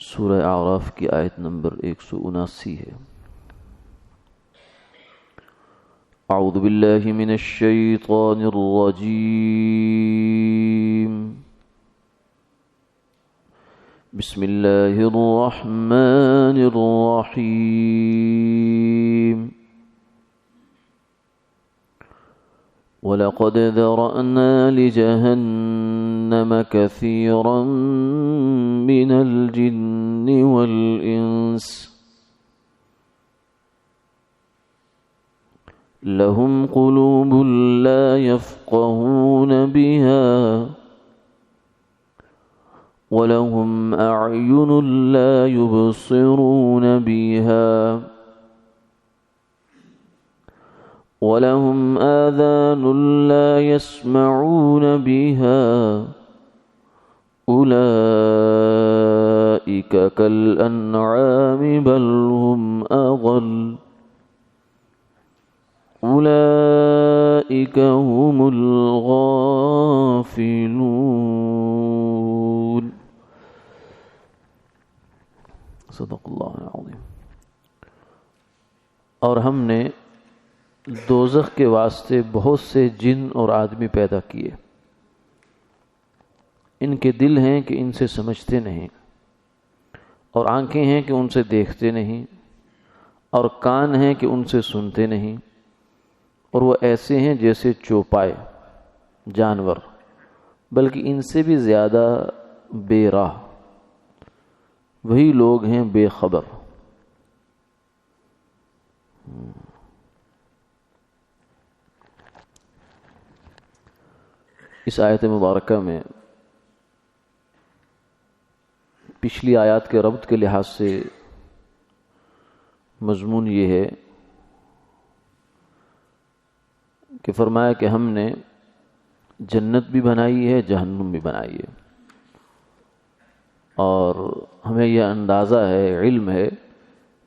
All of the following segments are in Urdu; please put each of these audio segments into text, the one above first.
سورہ اعراف کی آیت نمبر 179 ہے۔ اعوذ باللہ من الشیطان الرجیم، بسم اللہ الرحمن الرحیم۔ وَلَقَدْ ذَرَأْنَا لِجَهَنَّمَ كَثِيرًا مِنَ الْجِنِّ وَالْإِنسِ لَهُمْ قُلُوبٌ لَا يَفْقَهُونَ بِهَا وَلَهُمْ أَعْيُنٌ لَا يُبْصِرُونَ بِهَا وَلَهُمْ آذَانٌ لَا يَسْمَعُونَ بِهَا أُولَئِكَ كَالْأَنْعَامِ بَلْ هُمْ أَضَلُّ أُولَئِكَ هُمُ الْغَافِلُونَ۔ صدق اللہ العظیم۔ اور ہم نے دوزخ کے واسطے بہت سے جن اور آدمی پیدا کیے، ان کے دل ہیں کہ ان سے سمجھتے نہیں، اور آنکھیں ہیں کہ ان سے دیکھتے نہیں، اور کان ہیں کہ ان سے سنتے نہیں، اور وہ ایسے ہیں جیسے چوپائے جانور، بلکہ ان سے بھی زیادہ بے راہ۔ وہی لوگ ہیں بے خبر۔ اس آیت مبارکہ میں پچھلی آیات کے ربط کے لحاظ سے مضمون یہ ہے کہ فرمایا کہ ہم نے جنت بھی بنائی ہے، جہنم بھی بنائی ہے، اور ہمیں یہ اندازہ ہے، علم ہے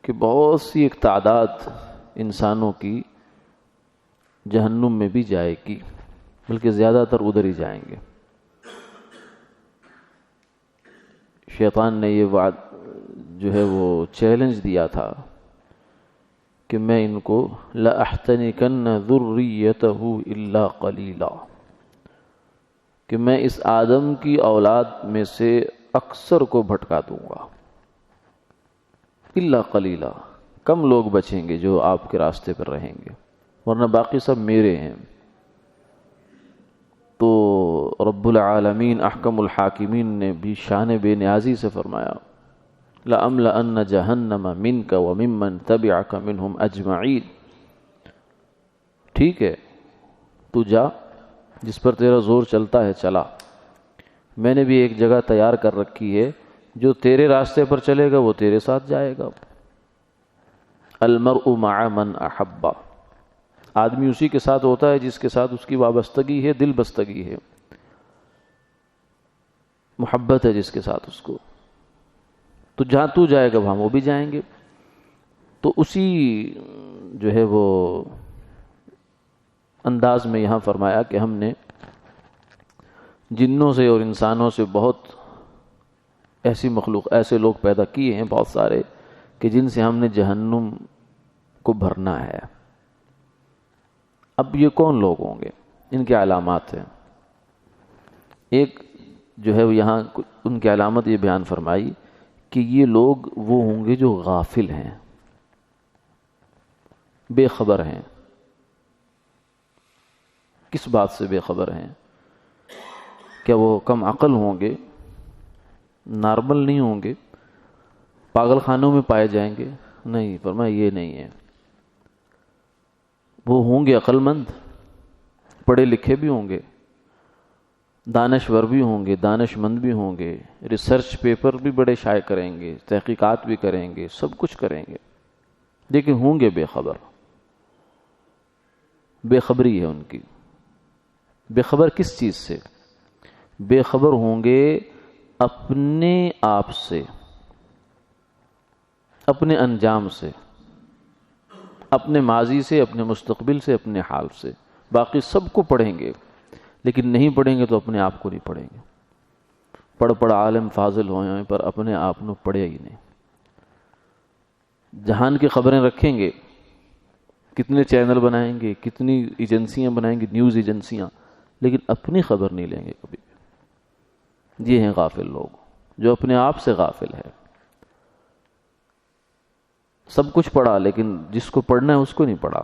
کہ بہت سی ایک تعداد انسانوں کی جہنم میں بھی جائے گی، بلکہ زیادہ تر ادھر ہی جائیں گے۔ شیطان نے یہ وعد جو ہے وہ چیلنج دیا تھا کہ میں ان کو لَأَحْتَنِكَنَّ ذُرِّيَّتَهُ إِلَّا قَلِيلًا، کہ میں اس آدم کی اولاد میں سے اکثر کو بھٹکا دوں گا، إِلَّا قَلِيلًا، کم لوگ بچیں گے جو آپ کے راستے پر رہیں گے، ورنہ باقی سب میرے ہیں۔ تو رب العالمین احکم الحاکمین نے بھی شان بے نیازی سے فرمایا لَأَمْلَأَنَّ جَهَنَّمَ مِنْكَ وَمِمَّنْ تَبِعَكَ مِنْهُمْ أَجْمَعِينَ۔ ٹھیک ہے، تو جا، جس پر تیرا زور چلتا ہے چلا، میں نے بھی ایک جگہ تیار کر رکھی ہے، جو تیرے راستے پر چلے گا وہ تیرے ساتھ جائے گا۔ الْمَرْءُ مَعَ مَنْ أَحَبَّ، آدمی اسی کے ساتھ ہوتا ہے جس کے ساتھ اس کی وابستگی ہے، دل بستگی ہے، محبت ہے جس کے ساتھ اس کو۔ تو جہاں تو جائے گا وہاں وہ بھی جائیں گے۔ تو اسی جو ہے وہ انداز میں یہاں فرمایا کہ ہم نے جنوں سے اور انسانوں سے بہت ایسی مخلوق، ایسے لوگ پیدا کیے ہیں بہت سارے کہ جن سے ہم نے جہنم کو بھرنا ہے۔ اب یہ کون لوگ ہوں گے؟ ان کے علامات ہیں۔ ایک جو ہے یہاں ان کی علامت یہ بیان فرمائی کہ یہ لوگ وہ ہوں گے جو غافل ہیں، بے خبر ہیں۔ کس بات سے بے خبر ہیں؟ کیا وہ کم عقل ہوں گے؟ نارمل نہیں ہوں گے؟ پاگل خانوں میں پائے جائیں گے؟ نہیں، فرمایا یہ نہیں ہے۔ وہ ہوں گے عقل مند، پڑھے لکھے بھی ہوں گے، دانشور بھی ہوں گے، دانش مند بھی ہوں گے، ریسرچ پیپر بھی بڑے شائع کریں گے، تحقیقات بھی کریں گے، سب کچھ کریں گے، لیکن ہوں گے بے خبر۔ بے خبری ہے ان کی۔ بے خبر کس چیز سے؟ بے خبر ہوں گے اپنے آپ سے، اپنے انجام سے، اپنے ماضی سے، اپنے مستقبل سے، اپنے حال سے۔ باقی سب کو پڑھیں گے، لیکن نہیں پڑھیں گے تو اپنے آپ کو نہیں پڑھیں گے۔ پڑھ عالم فاضل ہوئے پر اپنے آپ نو پڑھیا ہی نہیں. جہان کی خبریں رکھیں گے، کتنے چینل بنائیں گے، کتنی ایجنسیاں بنائیں گے، نیوز ایجنسیاں، لیکن اپنی خبر نہیں لیں گے کبھی. یہ ہیں غافل لوگ، جو اپنے آپ سے غافل ہے. سب کچھ پڑھا لیکن جس کو پڑھنا ہے اس کو نہیں پڑھا.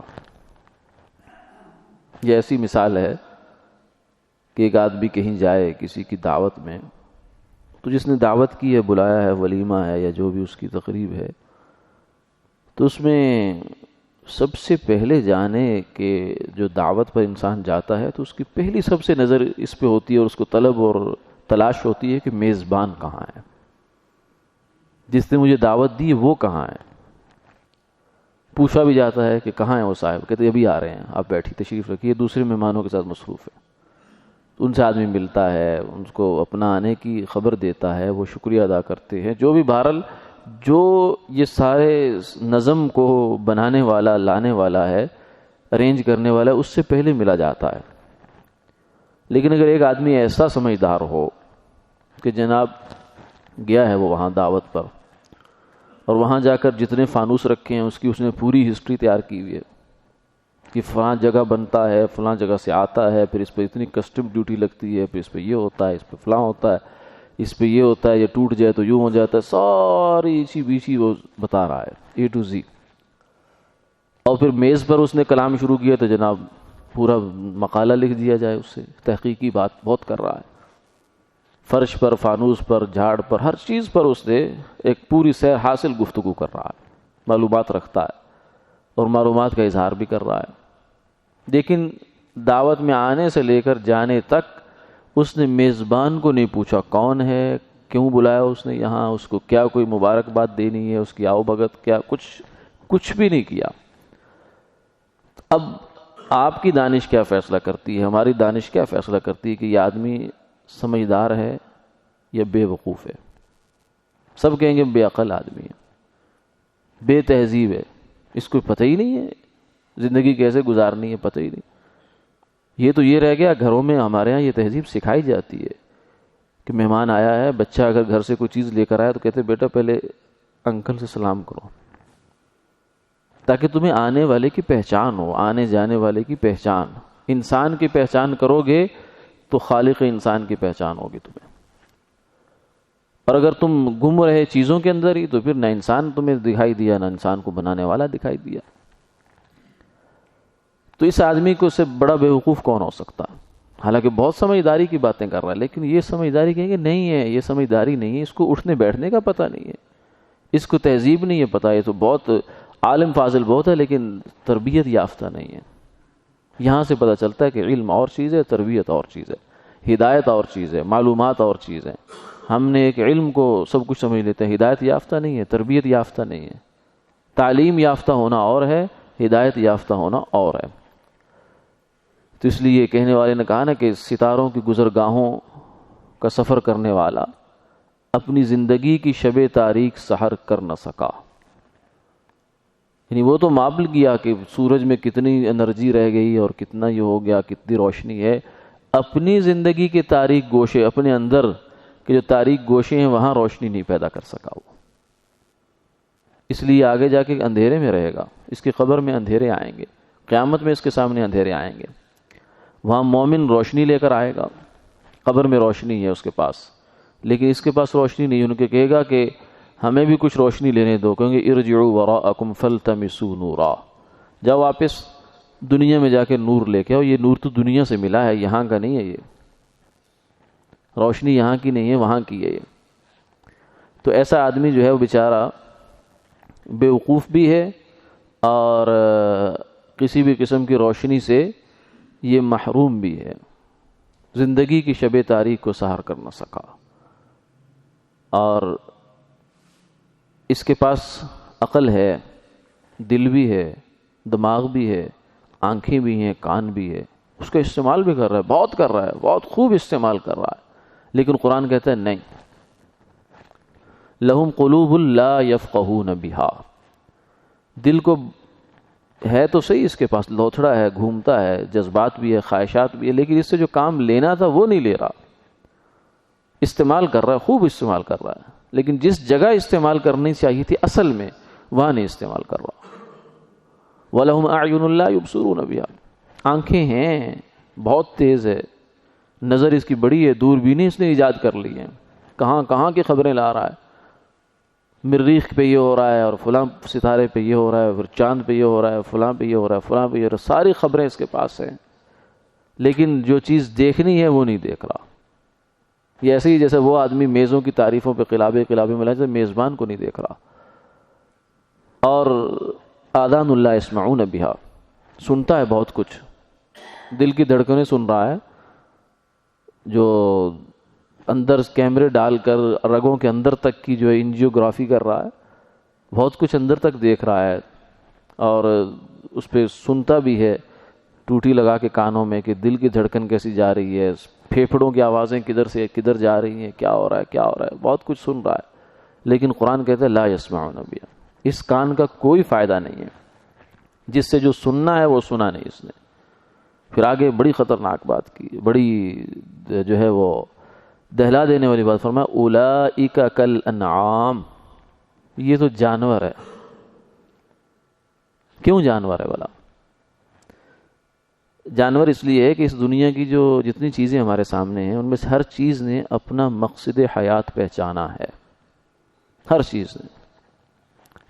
یہ ایسی مثال ہے کہ ایک آدمی کہیں جائے کسی کی دعوت میں، تو جس نے دعوت کی ہے، بلایا ہے، ولیمہ ہے یا جو بھی اس کی تقریب ہے، تو اس میں سب سے پہلے جانے کہ جو دعوت پر انسان جاتا ہے تو اس کی پہلی سب سے نظر اس پہ ہوتی ہے اور اس کو طلب اور تلاش ہوتی ہے کہ میزبان کہاں ہے، جس نے مجھے دعوت دی وہ کہاں ہے. پوچھا بھی جاتا ہے کہ کہاں ہیں وہ صاحب، کہتے ابھی آ رہے ہیں، آپ بیٹھی تشریف رکھیے، دوسرے مہمانوں کے ساتھ مصروف ہے. ان سے آدمی ملتا ہے، ان کو اپنا آنے کی خبر دیتا ہے، وہ شکریہ ادا کرتے ہیں. جو بھی بہرحال جو یہ سارے نظم کو بنانے والا، لانے والا ہے، ارینج کرنے والا ہے، اس سے پہلے ملا جاتا ہے. لیکن اگر ایک آدمی ایسا سمجھدار ہو کہ جناب گیا ہے وہ وہاں دعوت پر، اور وہاں جا کر جتنے فانوس رکھے ہیں اس نے پوری ہسٹری تیار کی ہوئی ہے کہ فلاں جگہ بنتا ہے، فلاں جگہ سے آتا ہے، پھر اس پہ اتنی کسٹم ڈیوٹی لگتی ہے، پھر اس پہ یہ ہوتا ہے، اس پہ فلاں ہوتا ہے، اس پہ یہ ہوتا ہے، یہ ٹوٹ جائے تو یوں ہو جاتا ہے، ساری ایچی بیچی وہ بتا رہا ہے A to Z. اور پھر میز پر اس نے کلام شروع کیا تو جناب پورا مقالہ لکھ دیا جائے، اس سے تحقیقی بات بہت کر رہا ہے. فرش پر، فانوس پر، جھاڑ پر، ہر چیز پر اس نے ایک پوری سیر حاصل گفتگو کر رہا ہے، معلومات رکھتا ہے اور معلومات کا اظہار بھی کر رہا ہے. لیکن دعوت میں آنے سے لے کر جانے تک اس نے میزبان کو نہیں پوچھا کون ہے، کیوں بلایا اس نے یہاں، اس کو کیا کوئی مبارکباد دینی ہے، اس کی آؤ بھگت کیا، کچھ بھی نہیں کیا. اب آپ کی دانش کیا فیصلہ کرتی ہے، ہماری دانش کیا فیصلہ کرتی ہے کہ یہ آدمی سمجھدار ہے یا بے وقوف ہے؟ سب کہیں گے بے عقل آدمی ہے، بے تہذیب ہے، اس کو پتہ ہی نہیں ہے زندگی کیسے گزارنی ہے، پتہ ہی نہیں. یہ رہ گیا گھروں میں. ہمارے ہاں یہ تہذیب سکھائی جاتی ہے کہ مہمان آیا ہے، بچہ اگر گھر سے کوئی چیز لے کر آیا تو کہتے بیٹا پہلے انکل سے سلام کرو، تاکہ تمہیں آنے والے کی پہچان ہو، آنے جانے والے کی پہچان. انسان کی پہچان کرو گے تو خالق انسان کی پہچان ہوگی تمہیں. اور اگر تم گم رہے چیزوں کے اندر ہی تو پھر نہ انسان تمہیں دکھائی دیا، نہ انسان کو بنانے والا دکھائی دیا. تو اس آدمی کو سے بڑا بیوقوف کون ہو سکتا؟ حالانکہ بہت سمجھداری کی باتیں کر رہا ہے، لیکن یہ سمجھداری کہیں گے نہیں ہے، یہ سمجھداری نہیں ہے. اس کو اٹھنے بیٹھنے کا پتہ نہیں ہے، اس کو تہذیب نہیں ہے پتہ. یہ تو بہت عالم فاضل بہت ہے لیکن تربیت یافتہ نہیں ہے. یہاں سے پتہ چلتا ہے کہ علم اور چیز ہے، تربیت اور چیز ہے، ہدایت اور چیز ہے، معلومات اور چیز ہے. ہم نے ایک علم کو سب کچھ سمجھ لیتے ہیں، ہدایت یافتہ نہیں ہے، تربیت یافتہ نہیں ہے. تعلیم یافتہ ہونا اور ہے، ہدایت یافتہ ہونا اور ہے. تو اس لیے کہنے والے نے کہا نا کہ ستاروں کی گزرگاہوں کا سفر کرنے والا اپنی زندگی کی شب تاریک سحر کر نہ سکا. یعنی وہ تو ماپ گیا کہ سورج میں کتنی انرجی رہ گئی اور کتنا یہ ہو گیا، کتنی روشنی ہے. اپنی زندگی کے تاریک گوشے، اپنے اندر کے جو تاریک گوشے ہیں وہاں روشنی نہیں پیدا کر سکا وہ. اس لیے آگے جا کے اندھیرے میں رہے گا، اس کی قبر میں اندھیرے آئیں گے، قیامت میں اس کے سامنے اندھیرے آئیں گے. وہاں مومن روشنی لے کر آئے گا، قبر میں روشنی ہے اس کے پاس، لیکن اس کے پاس روشنی نہیں. ان کے کہے گا کہ ہمیں بھی کچھ روشنی لینے دو. کہیں گے ارجعوا وراءکم فالتمسوا نورا، جاؤ واپس دنیا میں جا کے نور لے کے آؤ. یہ نور تو دنیا سے ملا ہے، یہاں کا نہیں ہے. یہ روشنی یہاں کی نہیں ہے، وہاں کی ہے یہ. تو ایسا آدمی جو ہے وہ بیچارہ بیوقوف بھی ہے اور کسی بھی قسم کی روشنی سے یہ محروم بھی ہے. زندگی کی شب تاریک کو سحر کر نہ سکا. اور اس کے پاس عقل ہے، دل بھی ہے، دماغ بھی ہے، آنکھیں بھی ہیں، کان بھی ہے، اس کا استعمال بھی کر رہا ہے، بہت کر رہا ہے، بہت خوب استعمال کر رہا ہے. لیکن قرآن کہتا ہے نہیں، لہم قلوب لا یفقہون بہا. دل کو ہے تو صحیح، اس کے پاس لوتھڑا ہے، گھومتا ہے، جذبات بھی ہے، خواہشات بھی ہے، لیکن اس سے جو کام لینا تھا وہ نہیں لے رہا. استعمال کر رہا ہے، خوب استعمال کر رہا ہے، لیکن جس جگہ استعمال کرنی چاہیے تھی اصل میں وہاں نہیں استعمال کر رہا۔ وَلَهُمْ أَعْيُنٌ لَا يُبْصِرُونَ بِهَا، آنکھیں ہیں، بہت تیز ہے، نظر اس کی بڑی ہے، دوربینیں اس نے ایجاد کر لی ہیں، کہاں کہاں کی خبریں لا رہا ہے، مریخ پہ یہ ہو رہا ہے اور فلاں ستارے پہ یہ ہو رہا ہے، پھر چاند پہ یہ ہو رہا ہے، فلاں پہ یہ ہو رہا ہے، فلاں پہ یہ ہو رہا ہے، ساری خبریں اس کے پاس ہیں، لیکن جو چیز دیکھنی ہے وہ نہیں دیکھ رہا۔ یہ ایسے ہی جیسے وہ آدمی میزوں کی تعریفوں پہ قلابے میں لگا، میزبان کو نہیں دیکھ رہا۔ اور آذان اللہ یسمعون بہا، سنتا ہے بہت کچھ، دل کی دھڑکنیں سن رہا ہے، جو اندر کیمرے ڈال کر رگوں کے اندر تک کی جو ہے انجیوگرافی کر رہا ہے، بہت کچھ اندر تک دیکھ رہا ہے، اور اس پہ سنتا بھی ہے ٹوٹی لگا کے کانوں میں کہ دل کی دھڑکن کیسی جا رہی ہے، پھیپھڑوں کی آوازیں کدھر سے کدھر جا رہی ہیں، کیا ہو رہا ہے کیا ہو رہا ہے، بہت کچھ سن رہا ہے، لیکن قرآن کہتا ہے لا یسمعون بہا، اس کان کا کوئی فائدہ نہیں ہے، جس سے جو سننا ہے وہ سنا نہیں اس نے۔ پھر آگے بڑی خطرناک بات کی، بڑی جو ہے وہ دہلا دینے والی بات فرمایا اولئک کالانعام، یہ تو جانور ہے۔ کیوں جانور ہے بھلا؟ جانور اس لیے ہے کہ اس دنیا کی جو جتنی چیزیں ہمارے سامنے ہیں ان میں سے ہر چیز نے اپنا مقصد حیات پہچانا ہے، ہر چیز نے۔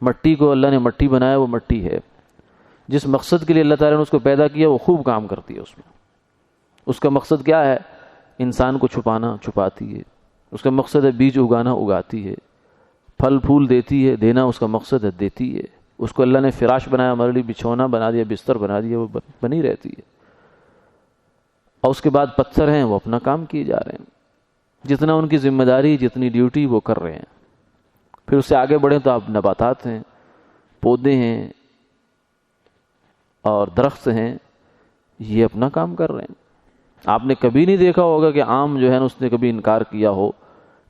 مٹی کو اللہ نے مٹی بنایا، وہ مٹی ہے، جس مقصد کے لیے اللہ تعالیٰ نے اس کو پیدا کیا وہ خوب کام کرتی ہے اس میں۔ اس کا مقصد کیا ہے؟ انسان کو چھپانا، چھپاتی ہے۔ اس کا مقصد ہے بیج اگانا، اگاتی ہے۔ پھل پھول دیتی ہے، دینا اس کا مقصد ہے، دیتی ہے۔ اس کو اللہ نے فراش بنایا، ہمارے لیے بچھونا بنا دیا، بستر بنا دیا، وہ بنی رہتی ہے۔ اور اس کے بعد پتھر ہیں، وہ اپنا کام کیے جا رہے ہیں، جتنا ان کی ذمہ داری، جتنی ڈیوٹی وہ کر رہے ہیں۔ پھر اس سے آگے بڑھیں تو آپ نباتات ہیں، پودے ہیں اور درخت ہیں، یہ اپنا کام کر رہے ہیں۔ آپ نے کبھی نہیں دیکھا ہوگا کہ آم جو ہے نا اس نے کبھی انکار کیا ہو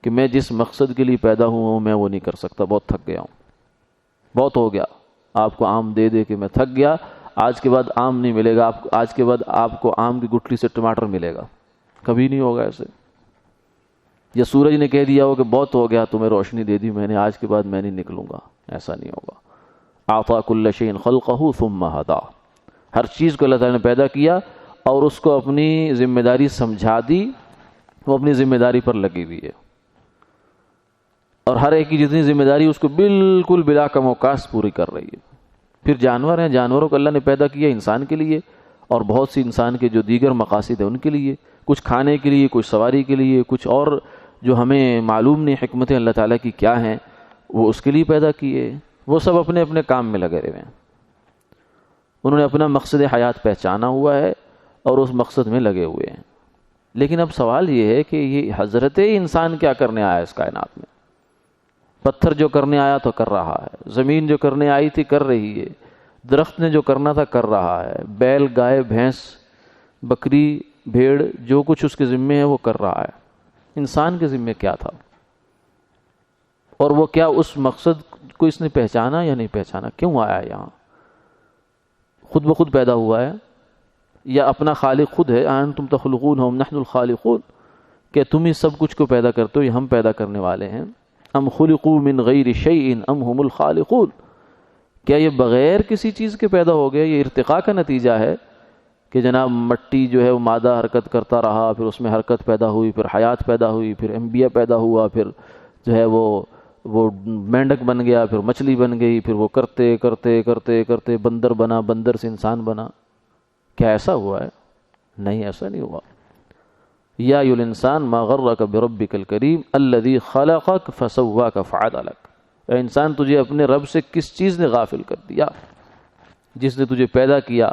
کہ میں جس مقصد کے لیے پیدا ہوں میں وہ نہیں کر سکتا، بہت تھک گیا ہوں، بہت ہو گیا، آپ کو آم دے دے کے میں تھک گیا، آج کے بعد آم نہیں ملے گا، آج کے بعد آپ کو آم کی گٹھلی سے ٹماٹر ملے گا، کبھی نہیں ہوگا ایسے۔ یا سورج نے کہہ دیا ہو کہ بہت ہو گیا، تمہیں روشنی دے دی میں نے، آج کے بعد میں نہیں نکلوں گا، ایسا نہیں ہوگا۔ اعطى كل شيء خلقه ثم هدى، ہر چیز کو اللہ تعالیٰ نے پیدا کیا اور اس کو اپنی ذمہ داری سمجھا دی، وہ اپنی ذمہ داری پر لگی ہوئی ہے، اور ہر ایک کی جتنی ذمہ داری اس کو بالکل بلا کم و کاست پوری کر رہی ہے۔ پھر جانور ہیں، جانوروں کو اللہ نے پیدا کیا انسان کے لیے، اور بہت سی انسان کے جو دیگر مقاصد ہیں ان کے لیے، کچھ کھانے کے لیے، کچھ سواری کے لیے، کچھ اور جو ہمیں معلوم نہیں حکمتیں اللہ تعالیٰ کی کیا ہیں، وہ اس کے لیے پیدا کیے۔ وہ سب اپنے اپنے کام میں لگے ہوئے ہیں، انہوں نے اپنا مقصد حیات پہچانا ہوا ہے اور اس مقصد میں لگے ہوئے ہیں۔ لیکن اب سوال یہ ہے کہ یہ حضرت انسان کیا کرنے آیا اس کائنات میں؟ پتھر جو کرنے آیا تو کر رہا ہے، زمین جو کرنے آئی تھی کر رہی ہے، درخت نے جو کرنا تھا کر رہا ہے، بیل، گائے، بھینس، بکری، بھیڑ، جو کچھ اس کے ذمے ہے وہ کر رہا ہے۔ انسان کے ذمے کیا تھا؟ اور وہ کیا اس مقصد کو اس نے پہچانا یا نہیں پہچانا؟ کیوں آیا یہاں؟ خود بخود پیدا ہوا ہے یا اپنا خالق خود ہے؟ انتم تخلقونہ ام نحن الخالقون، کہ تم ہی سب کچھ کو پیدا کرتے ہو، یہ ہم پیدا کرنے والے ہیں؟ ام خلقوا من غیر شیء ام هم الخالقون، کیا یہ بغیر کسی چیز کے پیدا ہو گئے؟ یہ ارتقاء کا نتیجہ ہے کہ جناب مٹی جو ہے وہ مادہ حرکت کرتا رہا، پھر اس میں حرکت پیدا ہوئی، پھر حیات پیدا ہوئی، پھر انبیاء پیدا ہوا، پھر جو ہے وہ مینڈک بن گیا، پھر مچھلی بن گئی، پھر وہ کرتے کرتے کرتے کرتے بندر بنا، بندر سے انسان بنا۔ کیا ایسا ہوا ہے؟ نہیں، ایسا نہیں ہوا۔ یا ایھا الانسان ما غرک بربک الکریم الذی خلقک فسواک فعدلک، اے انسان تجھے اپنے رب سے کس چیز نے غافل کر دیا؟ جس نے تجھے پیدا کیا،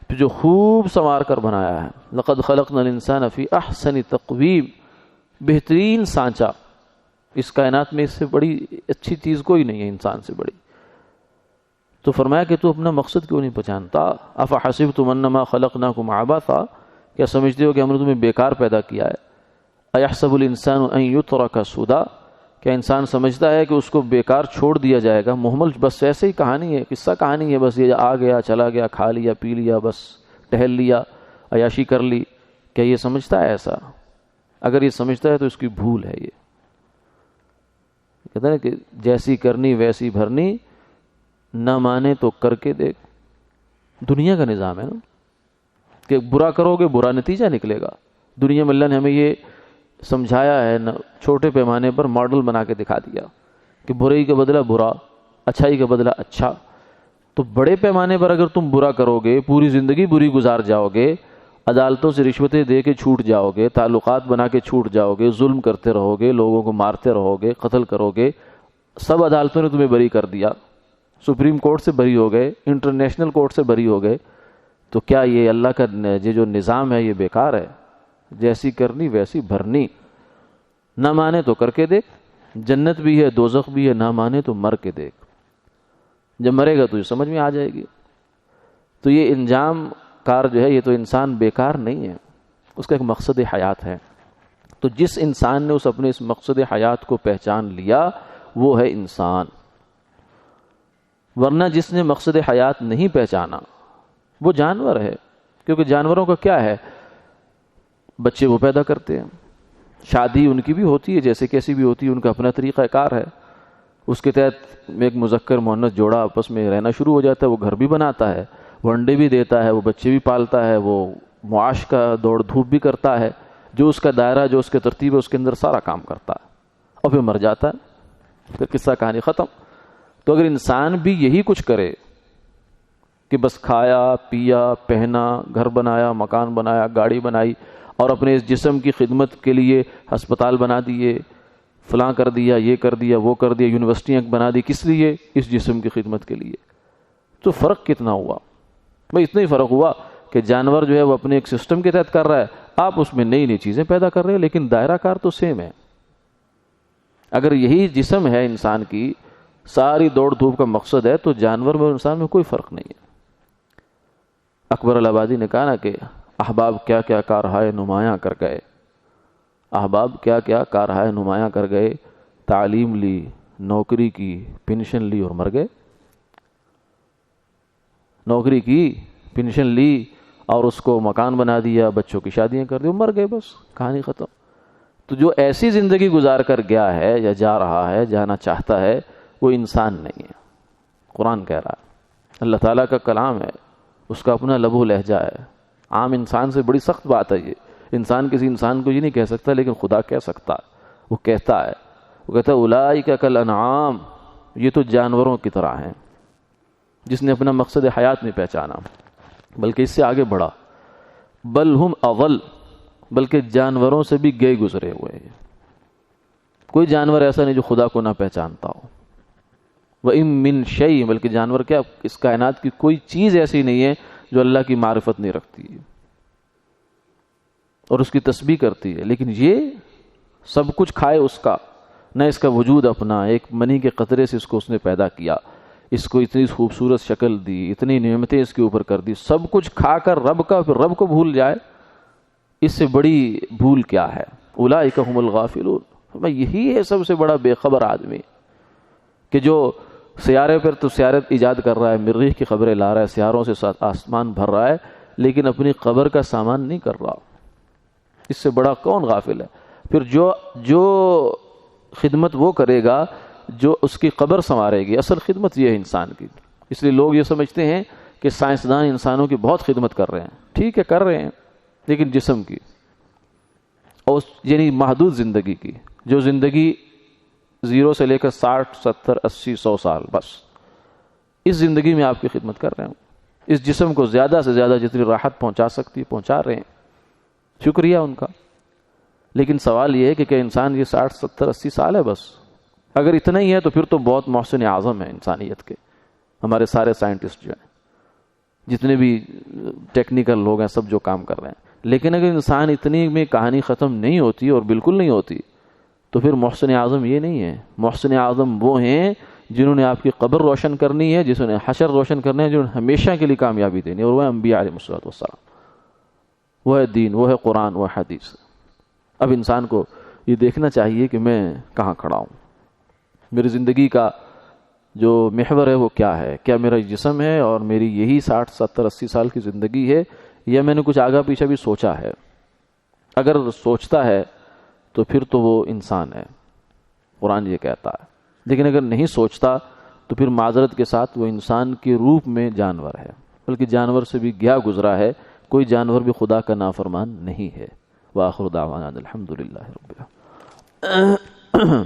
پھر جو خوب سنوار کر بنایا ہے۔ لقد خلقنا الانسان فی احسن تقویم، بہترین سانچہ، اس کائنات میں اس سے بڑی اچھی چیز کوئی نہیں ہے انسان سے بڑی۔ تو فرمایا کہ تو اپنا مقصد کیوں نہیں پہچانتا؟ افحسبتم انما خلقناکم عبثا، کیا سمجھتے ہو کہ ہم نے تمہیں بیکار پیدا کیا ہے؟ ایحسب الانسان ان یترک سدی، کیا انسان سمجھتا ہے کہ اس کو بیکار چھوڑ دیا جائے گا، محمل؟ بس ایسے ہی کہانی ہے، قصہ کہانی ہے، بس یہ آ گیا چلا گیا، کھا لیا پی لیا، بس ٹہل لیا، عیاشی کر لی، کیا یہ سمجھتا ہے ایسا؟ اگر یہ سمجھتا ہے تو اس کی بھول ہے. یہ کہتا ہے کہ جیسی کرنی ویسی بھرنی، نہ مانے تو کر کے دیکھ. دنیا کا نظام ہے نا کہ برا کرو گے برا نتیجہ نکلے گا. دنیا میں اللہ نے ہمیں یہ سمجھایا ہے، چھوٹے پیمانے پر ماڈل بنا کے دکھا دیا کہ برائی کا بدلہ برا، اچھائی کا بدلہ اچھا. تو بڑے پیمانے پر اگر تم برا کرو گے، پوری زندگی بری گزار جاؤ گے، عدالتوں سے رشوتیں دے کے چھوٹ جاؤ گے، تعلقات بنا کے چھوٹ جاؤ گے، ظلم کرتے رہو گے، لوگوں کو مارتے رہو گے، قتل کرو گے، سب عدالتوں نے تمہیں بری کر دیا، سپریم کورٹ سے بری ہو گئے، انٹرنیشنل کورٹ سے بری ہو گئے، تو کیا یہ اللہ کا یہ جو نظام ہے یہ بیکار ہے؟ جیسی کرنی ویسی بھرنی. نہ مانے تو کر کے دیکھ. جنت بھی ہے دوزخ بھی ہے، نہ مانے تو مر کے دیکھ. جب مرے گا تو یہ سمجھ میں آ جائے گی. تو یہ انجام کار جو ہے، یہ تو انسان بیکار نہیں ہے، اس کا ایک مقصد حیات ہے. تو جس انسان نے اپنے اس مقصد حیات کو پہچان لیا وہ ہے انسان. ورنہ جس نے مقصد حیات نہیں پہچانا وہ جانور ہے. کیونکہ جانوروں کا کیا ہے، بچے وہ پیدا کرتے ہیں، شادی ان کی بھی ہوتی ہے جیسے کیسی بھی ہوتی ہے، ان کا اپنا طریقہ کار ہے. اس کے تحت ایک مذکر مؤنث جوڑا آپس میں رہنا شروع ہو جاتا ہے، وہ گھر بھی بناتا ہے، وہ انڈے بھی دیتا ہے، وہ بچے بھی پالتا ہے، وہ معاش کا دوڑ دھوپ بھی کرتا ہے، جو اس کا دائرہ جو اس کے ترتیب ہے اس کے اندر سارا کام کرتا ہے، اور پھر مر جاتا ہے، پھر قصہ کہانی ختم. تو اگر انسان بھی یہی کچھ کرے کہ بس کھایا پیا پہنا، گھر بنایا، مکان بنایا، گاڑی بنائی، اور اپنے اس جسم کی خدمت کے لیے ہسپتال بنا دیے، فلاں کر دیا، یہ کر دیا، وہ کر دیا، یونیورسٹیاں بنا دی، کس لیے؟ اس جسم کی خدمت کے لیے. تو فرق کتنا ہوا بھائی؟ اتنا ہی فرق ہوا کہ جانور جو ہے وہ اپنے ایک سسٹم کے تحت کر رہا ہے، آپ اس میں نئی نئی چیزیں پیدا کر رہے ہیں، لیکن دائرہ کار تو سیم ہے. اگر یہی جسم ہے انسان کی، ساری دوڑ دھوپ کا مقصد ہے، تو جانور میں اور انسان میں کوئی فرق نہیں ہے. اکبر الآبادی نے کہا نا کہ احباب کیا کیا کارہائے نمایاں کر گئے. احباب کیا کیا کارہائے نمایاں کر گئے، تعلیم لی، نوکری کی، پینشن لی اور مر گئے. نوکری کی، پینشن لی اور اس کو مکان بنا دیا، بچوں کی شادیاں کر دی، وہ مر گئے، بس کہانی ختم. تو جو ایسی زندگی گزار کر گیا ہے یا جا رہا ہے، جانا چاہتا ہے، وہ انسان نہیں ہے. قرآن کہہ رہا ہے، اللہ تعالیٰ کا کلام ہے، اس کا اپنا لب و لہجہ ہے. عام انسان سے بڑی سخت بات ہے یہ. انسان کسی انسان کو یہ نہیں کہہ سکتا، لیکن خدا کہہ سکتا ہے. وہ کہتا ہے، وہ کہتا ہے اولئک کالانعام، یہ تو جانوروں کی طرح ہیں. جس نے اپنا مقصد حیات نہیں پہچانا بلکہ اس سے آگے بڑھا، بل ہم اضل، بلکہ جانوروں سے بھی گئے گزرے ہوئے ہیں. کوئی جانور ایسا نہیں جو خدا کو نہ پہچانتا ہو. وَإِن مِّن شَيْءٍ، بلکہ جانور کیا، اس کائنات کی کوئی چیز ایسی نہیں ہے جو اللہ کی معرفت نہیں رکھتی ہے اور اس کی تسبیح کرتی ہے. لیکن یہ سب کچھ کھائے اس کا، نہ اس کا وجود اپنا، ایک منی کے قطرے سے اس کو اس نے پیدا کیا، اس کو اتنی خوبصورت شکل دی، اتنی نعمتیں اس کے اوپر کر دی، سب کچھ کھا کر پھر رب کو بھول جائے، اس سے بڑی بھول کیا ہے؟ اولئک هم الغافلون. یہی ہے سب سے بڑا بے خبر آدمی کہ جو سیارے پر تو سیارت ایجاد کر رہا ہے، مریخ کی خبریں لا رہا ہے، سیاروں سے ساتھ آسمان بھر رہا ہے، لیکن اپنی قبر کا سامان نہیں کر رہا. اس سے بڑا کون غافل ہے؟ پھر جو خدمت وہ کرے گا جو اس کی قبر سنوارے گی. اصل خدمت یہ ہے انسان کی. اس لیے لوگ یہ سمجھتے ہیں کہ سائنسدان انسانوں کی بہت خدمت کر رہے ہیں. ٹھیک ہے کر رہے ہیں، لیکن جسم کی، اور یعنی محدود زندگی کی، جو زندگی 0 سے لے کر 60 70 80 100 سال، بس اس زندگی میں آپ کی خدمت کر رہے ہیں. اس جسم کو زیادہ سے زیادہ جتنی راحت پہنچا سکتی پہنچا رہے ہیں، شکریہ ان کا. لیکن سوال یہ ہے کہ کیا انسان یہ 60 70 80 سال ہے بس؟ اگر اتنا ہی ہے تو پھر تو بہت محسن اعظم ہے انسانیت کے. ہمارے سارے سائنٹسٹ جو ہیں، جتنے بھی ٹیکنیکل لوگ ہیں، سب جو کام کر رہے ہیں. لیکن اگر انسان اتنی میں کہانی ختم نہیں ہوتی اور بالکل نہیں ہوتی، تو پھر محسن اعظم یہ نہیں ہے. محسن اعظم وہ ہیں جنہوں نے آپ کی قبر روشن کرنی ہے، جنہوں نے حشر روشن کرنا ہے، جنہوں نے ہمیشہ کے لیے کامیابی دینی ہے، اور وہ انبیاء علیہ الصلوۃ والسلام. وہ ہے دین، وہ ہے قرآن، وہ ہے حدیث. اب انسان کو یہ دیکھنا چاہیے کہ میں کہاں کھڑا ہوں، میری زندگی کا جو محور ہے وہ کیا ہے. کیا میرا جسم ہے اور میری یہی 60 70 80 سال کی زندگی ہے، یا میں نے کچھ آگا پیچھے بھی سوچا ہے؟ اگر سوچتا ہے تو پھر تو وہ انسان ہے، قرآن یہ کہتا ہے. لیکن اگر نہیں سوچتا تو پھر معذرت کے ساتھ وہ انسان کے روپ میں جانور ہے، بلکہ جانور سے بھی گیا گزرا ہے. کوئی جانور بھی خدا کا نافرمان نہیں ہے. وآخر دعوانا الحمدللہ رب العالمین.